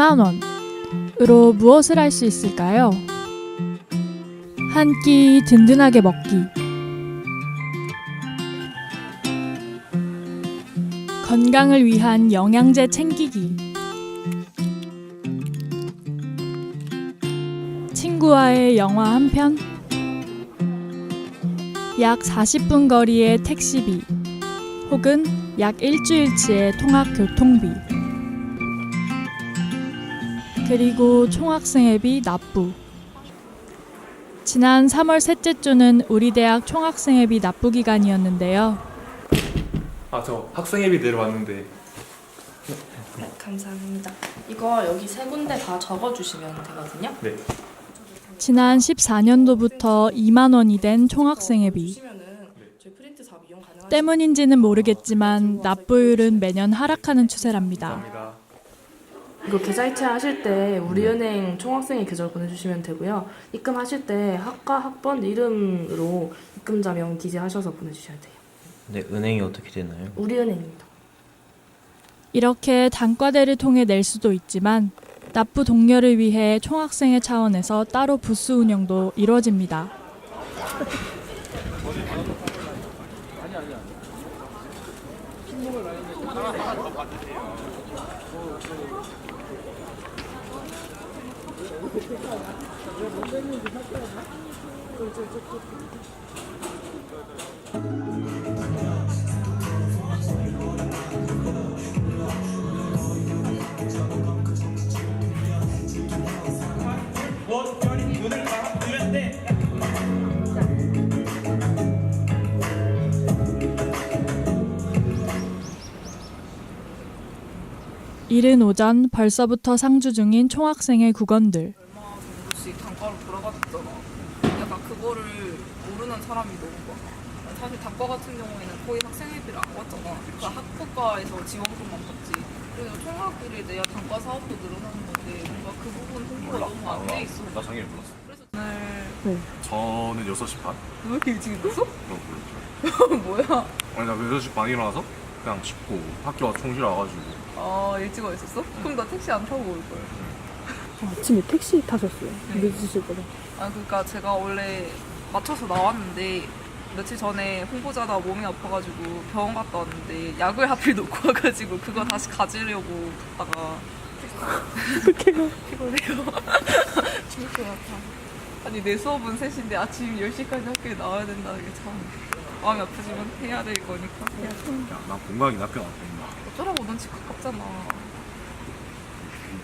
2만 원으로 무엇을 할 수 있을까요? 한 끼 든든하게 먹기, 건강을 위한 영양제 챙기기, 친구와의 영화 한 편, 약 40분 거리의 택시비, 혹은 약 일주일치의 통학교통비, 그리고 총학생회비 납부. 지난 3월 셋째 주는 우리 대학 총학생회비 납부 기간이었는데요. 저 학생회비 내려왔는데. 네, 감사합니다. 이거 여기 세 군데 다 적어주시면 되거든요. 네. 지난 14년도부터 2만 원이 된 총학생회비. 때문인지는 모르겠지만 납부율은 매년 하락하는 추세랍니다. 감사합니다. 이거 계좌 이체하실 때 우리은행 총학생회 계좌로 보내주시면 되고요. 입금하실 때 학과 학번 이름으로 입금자 명 기재하셔서 보내주셔야 돼요. 네, 은행이 어떻게 되나요? 우리은행입니다. 이렇게 단과대를 통해 낼 수도 있지만 납부 독려를 위해 총학생회 차원에서 따로 부스 운영도 이루어집니다. 이른 오전 벌써부터 상주 중인 총학생회 국원들. 얼마 정도씩 단과로 돌아갔잖아. 약간 그거를 모르는 사람이 너무 많아. 사실 단과 같은 경우에는 거의 학생회비를 안 받잖아. 그러니까 학부과에서 지원금만 받지. 그래서 총학비를 내야 단과 사업도 늘어나는 건데 뭔가 그 부분 홍보가 너무 안 돼 있어. 나 당연히 몰랐어. 그래서 오늘 저는 6시 반? 왜 이렇게 일찍 일어났어? 그럼 뭐야? 아니 나 6시 반 일어나서 그냥 짚고 학교 와서 총실 와가지고. 아 일찍 와 있었어? 그럼 나 택시 안 타고 올 걸. 아침에 택시 타셨어요? 네. 늦으실 거다. 아 그러니까 제가 원래 맞춰서 나왔는데 며칠 전에 홍보자다 몸이 아파가지고 병원 갔다 왔는데 약을 하필 놓고 와가지고 그거 다시 가지려고 갔다가 피곤해요. 죽을 것 같아. 아니 내 수업은 3시인데 아침 10시까지 학교에 나와야 된다는 게 참 마음이 아프지만 해야 될 거니까 해야지. 나 본강이 학교 나왔다. 어쩌라고 넌 집 가깝잖아.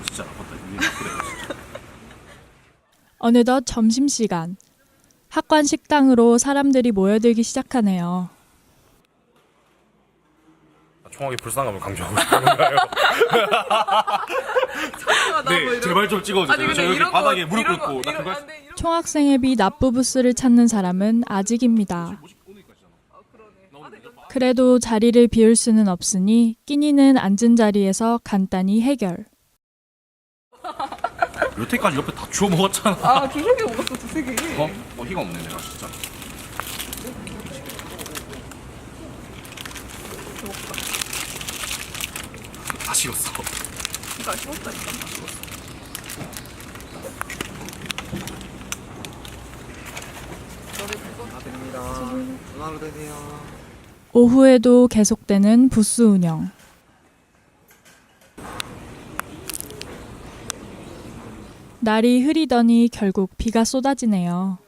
진짜 나빴다. 이게 그래 진짜. 어느덧 점심시간. 학관 식당으로 사람들이 모여들기 시작하네요. 총학의 불쌍함을 강조하고 싶은 건가요? 네, 제발 좀 찍어주세요. 저 여기 바닥에 무릎 꿇고 나 그거 총학생회비 납부 부스를 찾는 사람은 아직입니다. 그래도 자리를 비울 수는 없으니 끼니는 앉은 자리에서 간단히 해결. 여태까지 옆에 다 주워 먹었잖아. 아 두세 개 먹었어 두세 개. 희가 없네 내가 진짜. 다 식었어. 그러니까 식었다니까. 전화로 되세요. 오후에도 계속되는 부스 운영. 날이 흐리더니 결국 비가 쏟아지네요.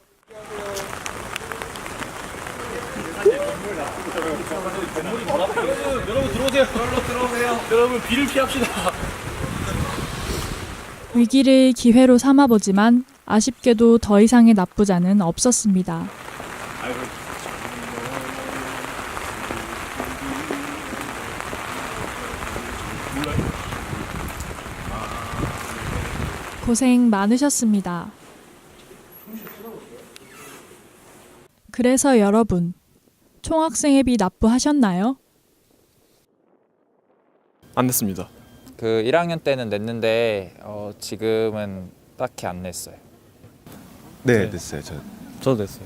여러분 들어오세요. 여러분 비를 피합시다. 위기를 기회로 삼아보지만 아쉽게도 더 이상의 납부자는 없었습니다. 고생 많으셨습니다. 그래서 여러분, 총학생회비 납부하셨나요? 안 됐습니다. 그 1학년 때는 냈는데 지금은 딱히 안 냈어요. 네, 냈어요. 저도 냈어요.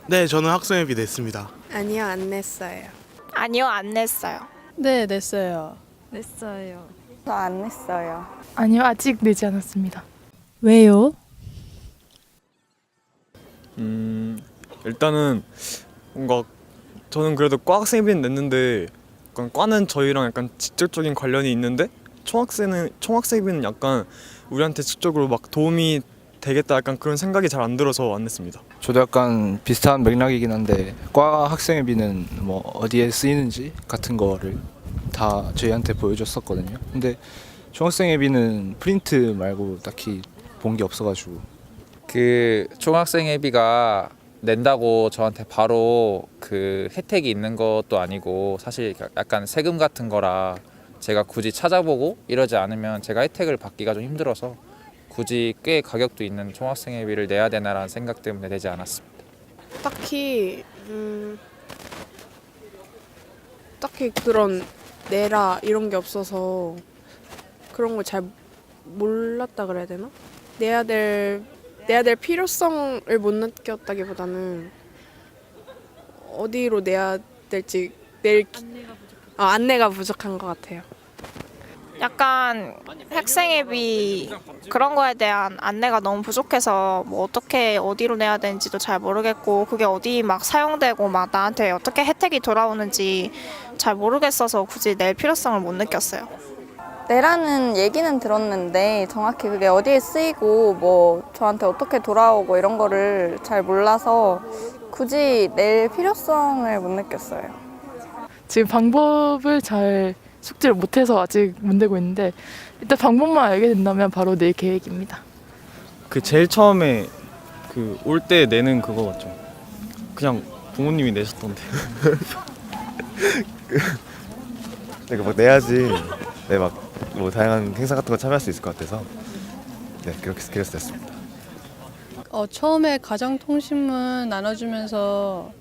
네, 저는 학생회비 냈습니다. 아니요, 안 냈어요. 아니요, 안 냈어요. 네, 냈어요. 냈어요. 저 안 냈어요. 아니요, 아직 내지 않았습니다. 왜요? 일단은 뭔가 저는 그래도 과 학생회비는 냈는데 약간 과는 저희랑 약간 직접적인 관련이 있는데 총학생회비는 약간 우리한테 직접적으로 막 도움이 되겠다 약간 그런 생각이 잘 안 들어서 안 냈습니다. 저도 약간 비슷한 맥락이긴 한데 과 학생회비는 뭐 어디에 쓰이는지 같은 거를 다 저희한테 보여줬었거든요. 근데 총학생회비는 프린트 말고 딱히 본 게 없어가지고. 그 총학생회비가 낸다고 저한테 바로 그 혜택이 있는 것도 아니고 사실 약간 세금 같은 거라 제가 굳이 찾아보고 이러지 않으면 제가 혜택을 받기가 좀 힘들어서 굳이 꽤 가격도 있는 총학생회비를 내야 되나라는 생각 때문에 내지 않았습니다. 딱히 그런 내라 이런 게 없어서 그런 걸 잘 몰랐다 그래야 되나? 내야 될 필요성을 못 느꼈다기보다는 어디로 내야 될지 안내가 부족한 것 같아요. 약간 학생회비 그런 거에 대한 안내가 너무 부족해서 뭐 어떻게 어디로 내야 되는지도 잘 모르겠고 그게 어디 막 사용되고 막 나한테 어떻게 혜택이 돌아오는지 잘 모르겠어서 굳이 낼 필요성을 못 느꼈어요. 내라는 얘기는 들었는데 정확히 그게 어디에 쓰이고 뭐 저한테 어떻게 돌아오고 이런 거를 잘 몰라서 굳이 낼 필요성을 못 느꼈어요. 지금 방법을 잘 숙지를 못해서 아직 못 내고 있는데 일단 방법만 알게 된다면 바로 낼 계획입니다. 그 제일 처음에 그 올 때 내는 그거 맞죠? 그냥 부모님이 내셨던데. 내가 막 내야지. 네, 막 뭐 다양한 행사 같은 거 참여할 수 있을 것 같아서 네, 그래서 됐습니다. 처음에 가정통신문 나눠주면서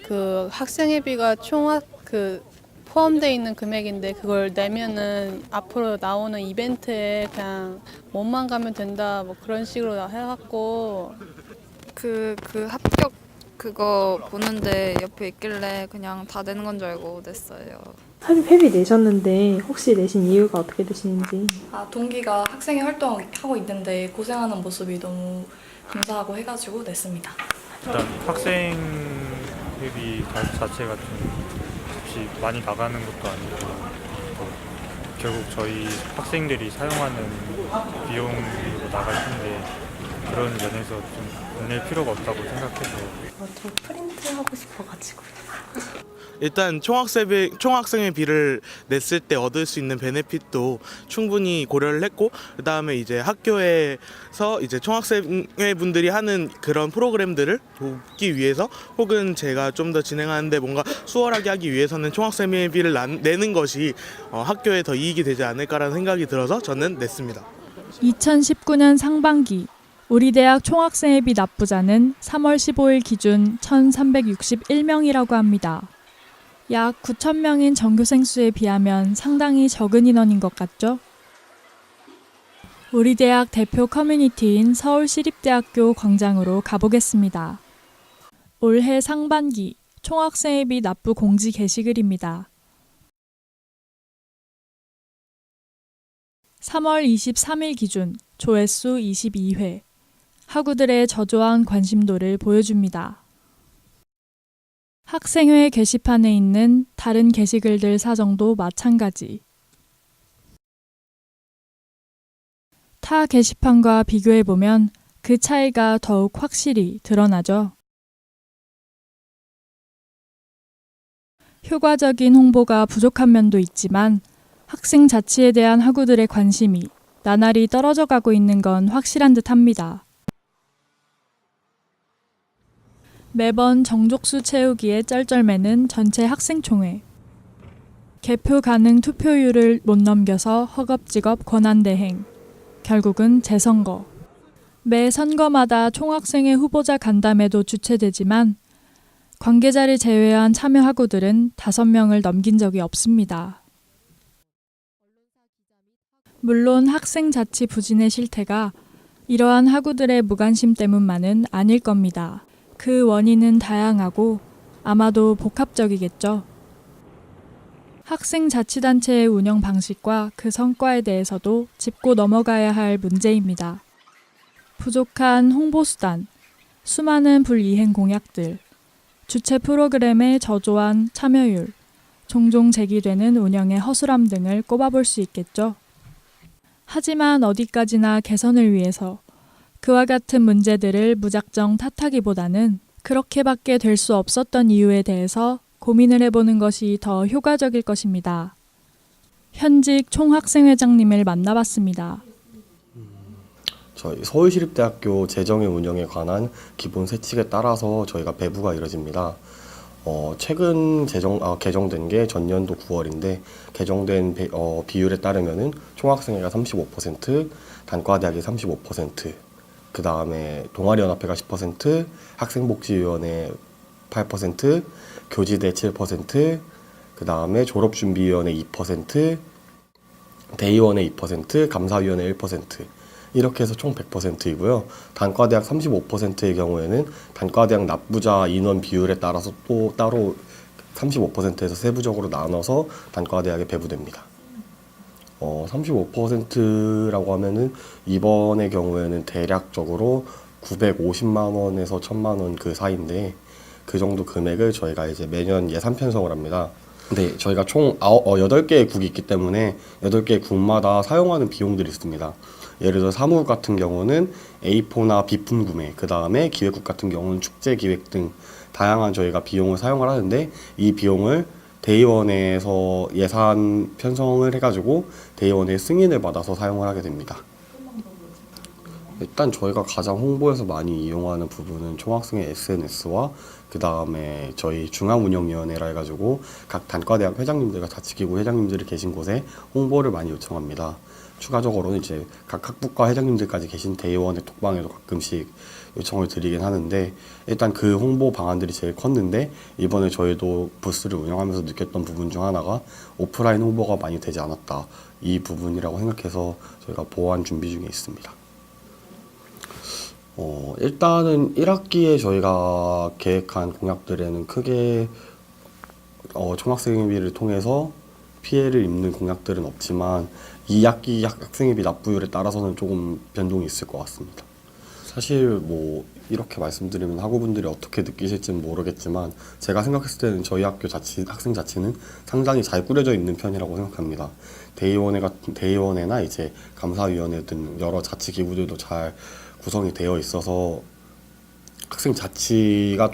그 학생회비가 포함되어 있는 금액인데 그걸 내면은 앞으로 나오는 이벤트에 그냥 몸만 가면 된다 뭐 그런 식으로 해갖고 그 합격 그거 보는데 옆에 있길래 그냥 다 내는 건 줄 알고 냈어요. 회비 내셨는데 혹시 내신 이유가 어떻게 되시는지? 동기가 학생회 활동하고 있는데 고생하는 모습이 너무 감사하고 해가지고 냈습니다. 일단 학생회비 가격 자체가 좀 값이 많이 나가는 것도 아니고 또 결국 저희 학생들이 사용하는 비용으로 나갈 텐데 그런 면에서 좀 낼 필요가 없다고 생각해서 저 프린트 하고 싶어가지고. 일단 총학생회비를 냈을 때 얻을 수 있는 베네핏도 충분히 고려를 했고 그다음에 이제 학교에서 이제 총학생회 분들이 하는 그런 프로그램들을 돕기 위해서 혹은 제가 좀 더 진행하는데 뭔가 수월하게 하기 위해서는 총학생회비를 내는 것이 학교에 더 이익이 되지 않을까라는 생각이 들어서 저는 냈습니다. 2019년 상반기 우리 대학 총학생회비 납부자는 3월 15일 기준 1,361명이라고 합니다. 약 9,000명인 전교생 수에 비하면 상당히 적은 인원인 것 같죠? 우리 대학 대표 커뮤니티인 서울시립대학교 광장으로 가보겠습니다. 올해 상반기 총학생회비 납부 공지 게시글입니다. 3월 23일 기준 조회수 22회. 학우들의 저조한 관심도를 보여줍니다. 학생회 게시판에 있는 다른 게시글들 사정도 마찬가지. 타 게시판과 비교해보면 그 차이가 더욱 확실히 드러나죠. 효과적인 홍보가 부족한 면도 있지만 학생 자치에 대한 학우들의 관심이 나날이 떨어져 가고 있는 건 확실한 듯합니다. 매번 정족수 채우기에 쩔쩔매는 전체 학생총회. 개표 가능 투표율을 못 넘겨서 허겁지겁 권한대행. 결국은 재선거. 매 선거마다 총학생회 후보자 간담회도 주최되지만 관계자를 제외한 참여 학우들은 5명을 넘긴 적이 없습니다. 물론 학생 자치 부진의 실태가 이러한 학우들의 무관심 때문만은 아닐 겁니다. 그 원인은 다양하고 아마도 복합적이겠죠. 학생자치단체의 운영 방식과 그 성과에 대해서도 짚고 넘어가야 할 문제입니다. 부족한 홍보수단, 수많은 불이행 공약들, 주최 프로그램의 저조한 참여율, 종종 제기되는 운영의 허술함 등을 꼽아볼 수 있겠죠. 하지만 어디까지나 개선을 위해서 그와 같은 문제들을 무작정 탓하기보다는 그렇게밖에 될 수 없었던 이유에 대해서 고민을 해보는 것이 더 효과적일 것입니다. 현직 총학생회장님을 만나봤습니다. 저희 서울시립대학교 재정의 운영에 관한 기본 세칙에 따라서 저희가 배부가 이뤄집니다. 최근 개정된 게 전년도 9월인데 개정된 비율에 따르면은 총학생회가 35%, 단과대학이 35%, 그 다음에 동아리연합회가 10%, 학생복지위원회 8%, 교지대 7%, 그 다음에 졸업준비위원회 2%, 대의원회 2%, 감사위원회 1%, 이렇게 해서 총 100%이고요. 단과대학 35%의 경우에는 단과대학 납부자 인원 비율에 따라서 또 따로 35%에서 세부적으로 나눠서 단과대학에 배부됩니다. 35%라고 하면은 이번의 경우에는 대략적으로 950만 원에서 1000만 원 그 사이인데 그 정도 금액을 저희가 이제 매년 예산 편성을 합니다. 근데 저희가 총 8개의 국이 있기 때문에 8개의 국마다 사용하는 비용들이 있습니다. 예를 들어 사무국 같은 경우는 A4나 비품 구매, 그 다음에 기획국 같은 경우는 축제 기획 등 다양한 저희가 비용을 사용을 하는데 이 비용을 대의원에서 예산 편성을 해가지고 대의원의 승인을 받아서 사용을 하게 됩니다. 일단 저희가 가장 홍보에서 많이 이용하는 부분은 총학생회 SNS와 그 다음에 저희 중앙운영위원회라 해가지고 각 단과대학 회장님들과 자치기구 회장님들이 계신 곳에 홍보를 많이 요청합니다. 추가적으로는 이제 각 학부과 회장님들까지 계신 대의원의 톡방에도 가끔씩 요청을 드리긴 하는데 일단 그 홍보 방안들이 제일 컸는데 이번에 저희도 부스를 운영하면서 느꼈던 부분 중 하나가 오프라인 홍보가 많이 되지 않았다. 이 부분이라고 생각해서 저희가 보완 준비 중에 있습니다. 일단은 1학기에 저희가 계획한 공약들에는 크게 총학생회비를 통해서 피해를 입는 공약들은 없지만 2학기 학생회비 납부율에 따라서는 조금 변동이 있을 것 같습니다. 사실 뭐 이렇게 말씀드리면 학우분들이 어떻게 느끼실지는 모르겠지만 제가 생각했을 때는 저희 학교 학생 자치는 상당히 잘 꾸려져 있는 편이라고 생각합니다. 대의원회나 이제 감사위원회 등 여러 자치기구들도 잘 구성이 되어 있어서 학생 자치가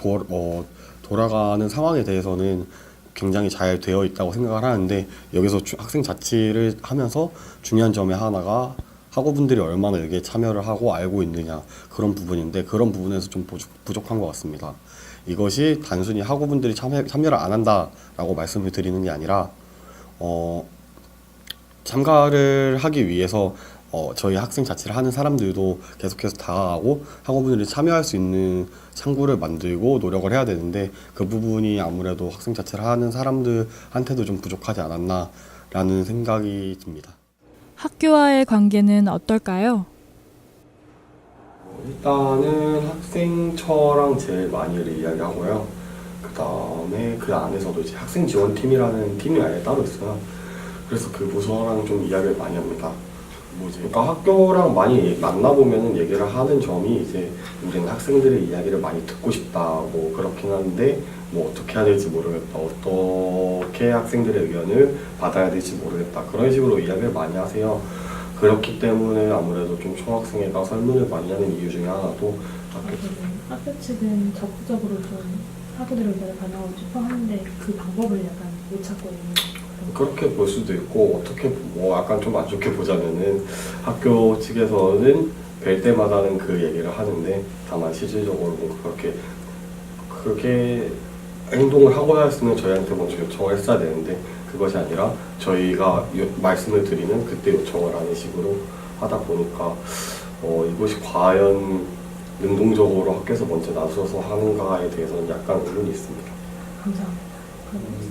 돌아가는 상황에 대해서는 굉장히 잘 되어 있다고 생각을 하는데 여기서 학생 자치를 하면서 중요한 점의 하나가 학우분들이 얼마나 여기에 참여를 하고 알고 있느냐 그런 부분인데 그런 부분에서 좀 부족한 것 같습니다. 이것이 단순히 학우분들이 참여를 안 한다라고 말씀을 드리는 게 아니라 참가를 하기 위해서 저희 학생 자치를 하는 사람들도 계속해서 다가가고 학우분들이 참여할 수 있는 창구를 만들고 노력을 해야 되는데 그 부분이 아무래도 학생 자치를 하는 사람들한테도 좀 부족하지 않았나라는 생각이 듭니다. 학교와의 관계는 어떨까요? 일단은 학생처랑 제일 많이 이야기하고요. 그 다음에 그 안에서도 이제 학생지원팀이라는 팀이 아예 따로 있어요. 그래서 그 부서랑 좀 이야기를 많이 합니다. 그러니까 학교랑 많이 만나보면 얘기를 하는 점이 이제 우리는 학생들의 이야기를 많이 듣고 싶다 뭐 그렇긴 한데 뭐 어떻게 해야 될지 모르겠다, 어떻게 학생들의 의견을 받아야 될지 모르겠다 그런 식으로 이야기를 많이 하세요. 그렇기 때문에 아무래도 좀 총학생회가 설문을 많이 하는 이유 중에 하나도 학교 측은 적극적으로 좀 학우들의 의견을 반영하고 싶어 하는데 그 방법을 약간 못 찾고 있는 그렇게 볼 수도 있고 어떻게 약간 좀 안 좋게 보자면은 학교 측에서는 뵐 때마다는 그 얘기를 하는데 다만 실질적으로 그렇게 크게 행동을 하고자 했으면 저희한테 먼저 요청을 했어야 되는데 그것이 아니라 저희가 말씀을 드리는 그때 요청을 하는 식으로 하다 보니까 이것이 과연 능동적으로 학교에서 먼저 나서서 하는가에 대해서는 약간 의문이 있습니다. 감사합니다.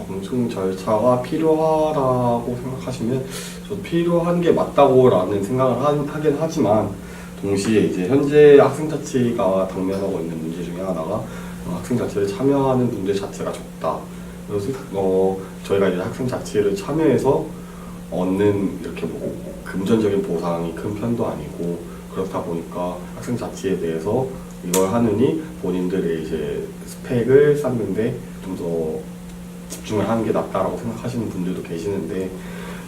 검증 절차가 필요하다고 생각하시면 저도 필요한 게 맞다고라는 생각을 하긴 하지만 동시에 이제 현재 학생자치가 당면하고 있는 문제 중에 하나가 학생자치를 참여하는 분들 자체가 적다. 그래서 저희가 이제 학생 자치를 참여해서 얻는 이렇게 뭐 금전적인 보상이 큰 편도 아니고 그렇다 보니까 학생 자치에 대해서 이걸 하느니 본인들의 이제 스펙을 쌓는데 좀 더 집중을 하는 게 낫다라고 생각하시는 분들도 계시는데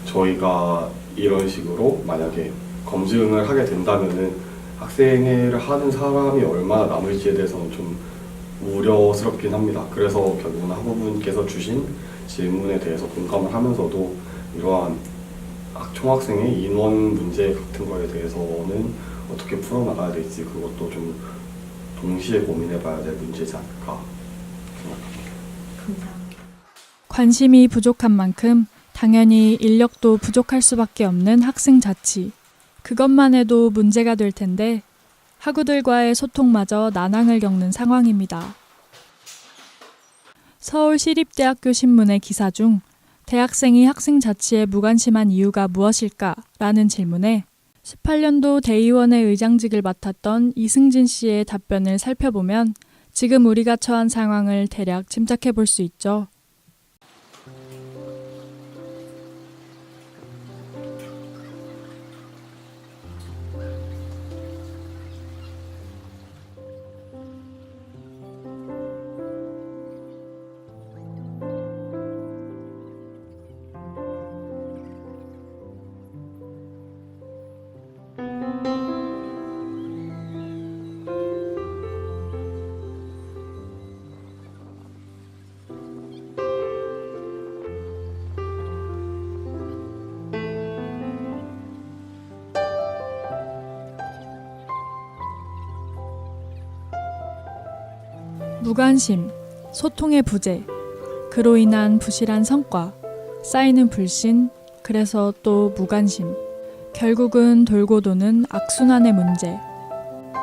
저희가 이런 식으로 만약에 검증을 하게 된다면은 학생회를 하는 사람이 얼마나 남을지에 대해서는 좀 우려스럽긴 합니다. 그래서 결국은 학우분께서 주신 질문에 대해서 공감을 하면서도 이러한 총학생의 인원 문제 같은 거에 대해서는 어떻게 풀어나가야 될지 그것도 좀 동시에 고민해봐야 될 문제지 않을까 생각합니다. 감사합니다. 관심이 부족한 만큼 당연히 인력도 부족할 수밖에 없는 학생 자치. 그것만 해도 문제가 될 텐데 학우들과의 소통마저 난항을 겪는 상황입니다. 서울시립대학교 신문의 기사 중 대학생이 학생 자치에 무관심한 이유가 무엇일까라는 질문에 18년도 대의원의 의장직을 맡았던 이승진 씨의 답변을 살펴보면 지금 우리가 처한 상황을 대략 짐작해 볼 수 있죠. 무관심, 소통의 부재, 그로 인한 부실한 성과, 쌓이는 불신, 그래서 또 무관심. 결국은 돌고 도는 악순환의 문제.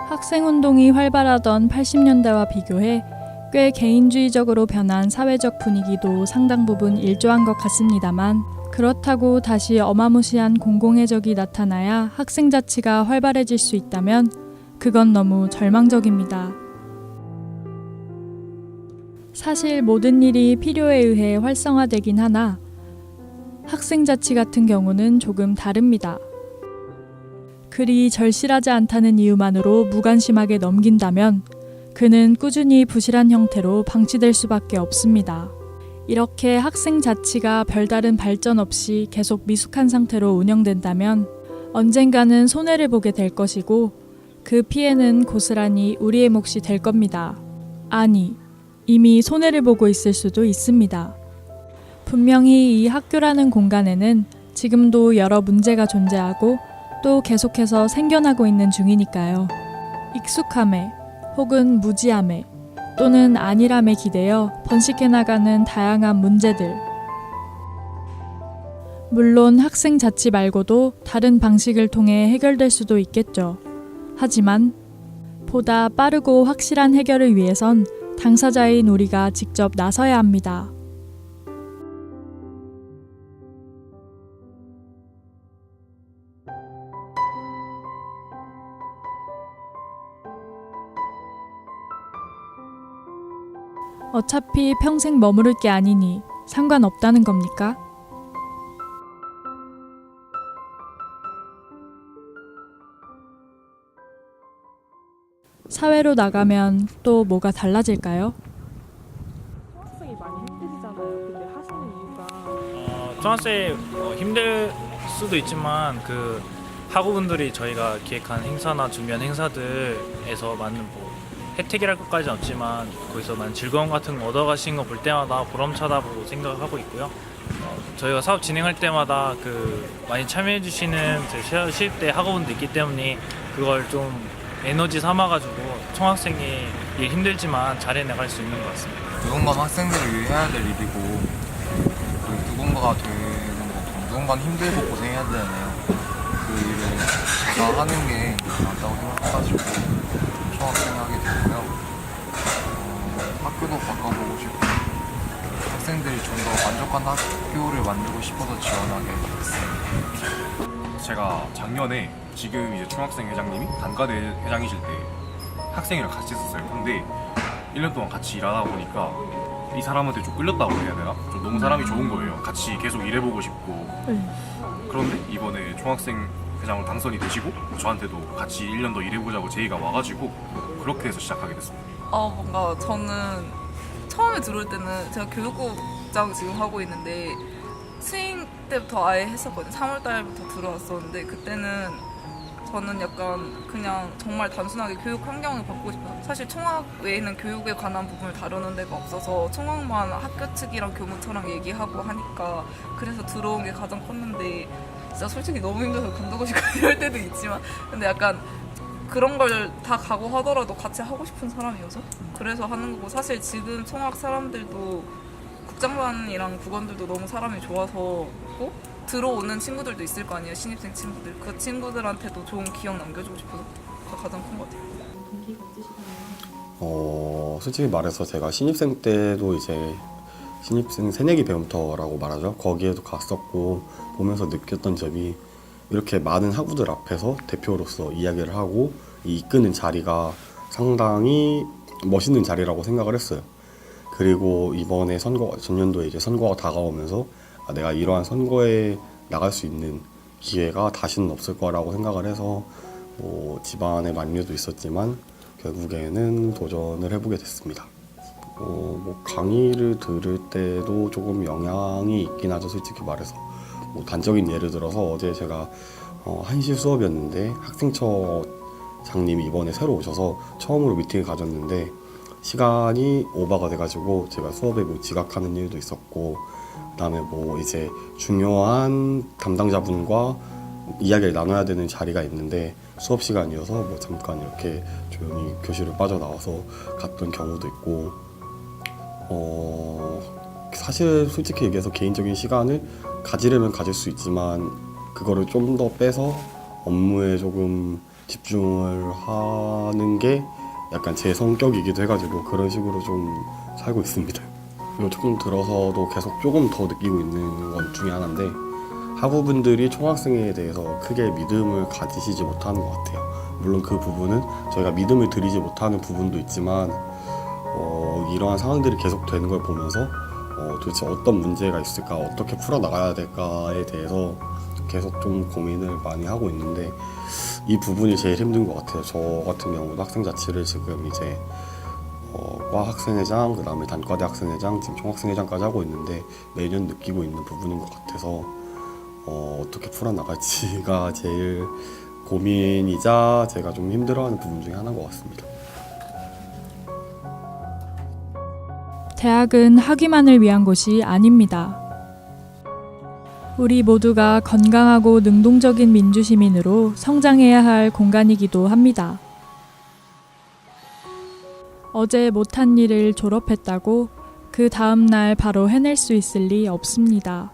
학생운동이 활발하던 80년대와 비교해 꽤 개인주의적으로 변한 사회적 분위기도 상당 부분 일조한 것 같습니다만 그렇다고 다시 어마무시한 공공의적이 나타나야 학생 자치가 활발해질 수 있다면 그건 너무 절망적입니다. 사실 모든 일이 필요에 의해 활성화되긴 하나 학생 자치 같은 경우는 조금 다릅니다. 그리 절실하지 않다는 이유만으로 무관심하게 넘긴다면 그는 꾸준히 부실한 형태로 방치될 수밖에 없습니다. 이렇게 학생 자치가 별다른 발전 없이 계속 미숙한 상태로 운영된다면 언젠가는 손해를 보게 될 것이고 그 피해는 고스란히 우리의 몫이 될 겁니다. 아니, 이미 손해를 보고 있을 수도 있습니다. 분명히 이 학교라는 공간에는 지금도 여러 문제가 존재하고 또 계속해서 생겨나고 있는 중이니까요. 익숙함에 혹은 무지함에 또는 안일함에 기대어 번식해 나가는 다양한 문제들. 물론 학생 자치 말고도 다른 방식을 통해 해결될 수도 있겠죠. 하지만 보다 빠르고 확실한 해결을 위해선 당사자인 우리가 직접 나서야 합니다. 어차피 평생 머무를 게 아니니 상관없다는 겁니까? 사회로 나가면 또 뭐가 달라질까요? 총학생이 많이 힘드시잖아요. 근데 하시는 이유가 총학생 힘들 수도 있지만 그 학우분들이 저희가 기획한 행사나 준비한 행사들에서 많은 뭐 혜택이랄 것까지는 없지만 거기서 많은 즐거움 같은 거 얻어가신 거 볼 때마다 보람차다고 생각을 하고 있고요. 저희가 사업 진행할 때마다 그 많이 참여해 주시는 시립대 학우분들 있기 때문에 그걸 좀 에너지 삼아가지고 총학생이 일 힘들지만 잘 해나갈 수 있는 것 같습니다. 누군가는 학생들을 위해 해야 될 일이고 그 누군가가 되는 것도 누군가는 힘들고 고생해야 되잖아요. 그 일을 제가 하는 게 맞다고 생각해가지고 총학생을 하게 됐고요. 학교도 바꿔보고 싶고 학생들이 좀 더 만족한 학교를 만들고 싶어서 지원하게 됐습니다. 제가 작년에 지금 이제 총학생 회장님이 단과대 회장이실 때 학생이랑 같이 있었어요. 근데 1년 동안 같이 일하다 보니까 이 사람한테 좀 끌렸다고 해야 되나? 좀 너무 사람이 좋은 거예요. 같이 계속 일해보고 싶고. 그런데 이번에 총학생 회장으로 당선이 되시고 저한테도 같이 1년 더 일해보자고 제의가 와가지고 그렇게 해서 시작하게 됐습니다. 뭔가 저는 처음에 들어올 때는 제가 교육국장 지금 하고 있는데 스윙 때부터 아예 했었거든요. 3월 달부터 들어왔었는데 그때는 저는 약간 그냥 정말 단순하게 교육 환경을 바꾸고 싶어서 사실 총학 외에는 교육에 관한 부분을 다루는 데가 없어서 총학만 학교 측이랑 교무처랑 얘기하고 하니까 그래서 들어온 게 가장 컸는데 진짜 솔직히 너무 힘들어서 관두고 싶고 이럴 때도 있지만 근데 약간 그런 걸 다 각오하더라도 같이 하고 싶은 사람이어서 그래서 하는 거고 사실 지금 총학 사람들도 국장반이랑 국원들도 너무 사람이 좋아서 들어오는 친구들도 있을 거 아니에요. 신입생 친구들. 그 친구들한테도 좋은 기억 남겨주고 싶어서 그게 가장 큰 것 같아요. 동기가 있으시나요? 솔직히 말해서 제가 신입생 때도 이제 신입생 새내기 배움터라고 말하죠. 거기에도 갔었고 보면서 느꼈던 점이 이렇게 많은 학우들 앞에서 대표로서 이야기를 하고 이끄는 자리가 상당히 멋있는 자리라고 생각을 했어요. 그리고 이번에 전년도에 이제 선거가 다가오면서 내가 이러한 선거에 나갈 수 있는 기회가 다시는 없을 거라고 생각을 해서 뭐 집안의 만류도 있었지만 결국에는 도전을 해보게 됐습니다. 뭐 강의를 들을 때도 조금 영향이 있긴 하죠. 솔직히 말해서 뭐 단적인 예를 들어서 어제 제가 1시 수업이었는데 학생처장님이 이번에 새로 오셔서 처음으로 미팅을 가졌는데 시간이 오버가 돼가지고 제가 수업에 뭐 지각하는 일도 있었고 그다음에 뭐 이제 중요한 담당자분과 이야기를 나눠야 되는 자리가 있는데 수업 시간이어서 뭐 잠깐 이렇게 조용히 교실을 빠져나와서 갔던 경우도 있고 사실 솔직히 얘기해서 개인적인 시간을 가지려면 가질 수 있지만 그거를 좀 더 빼서 업무에 조금 집중을 하는 게 약간 제 성격이기도 해가지고 그런 식으로 좀 살고 있습니다. 요즘 들어서도 계속 조금 더 느끼고 있는 것 중에 하나인데 학우분들이 총학생에 대해서 크게 믿음을 가지시지 못하는 것 같아요. 물론 그 부분은 저희가 믿음을 드리지 못하는 부분도 있지만 이러한 상황들이 계속 되는 걸 보면서 도대체 어떤 문제가 있을까, 어떻게 풀어나가야 될까에 대해서 계속 좀 고민을 많이 하고 있는데 이 부분이 제일 힘든 것 같아요. 저 같은 경우도 학생자치를 지금 이제 과 학생회장, 그 다음에 단과대 학생회장, 지금 총학생회장까지 하고 있는데 매년 느끼고 있는 부분인 것 같아서 어떻게 풀어나갈지가 제일 고민이자 제가 좀 힘들어하는 부분 중에 하나인 것 같습니다. 대학은 학위만을 위한 곳이 아닙니다. 우리 모두가 건강하고 능동적인 민주시민으로 성장해야 할 공간이기도 합니다. 어제 못한 일을 졸업했다고 그 다음 날 바로 해낼 수 있을 리 없습니다.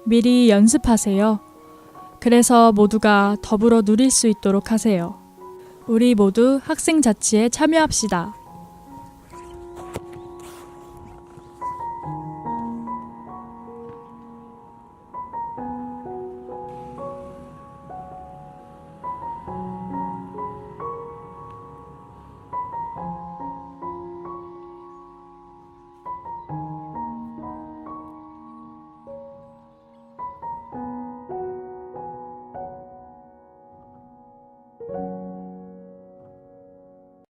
미리 연습하세요. 그래서 모두가 더불어 누릴 수 있도록 하세요. 우리 모두 학생자치에 참여합시다.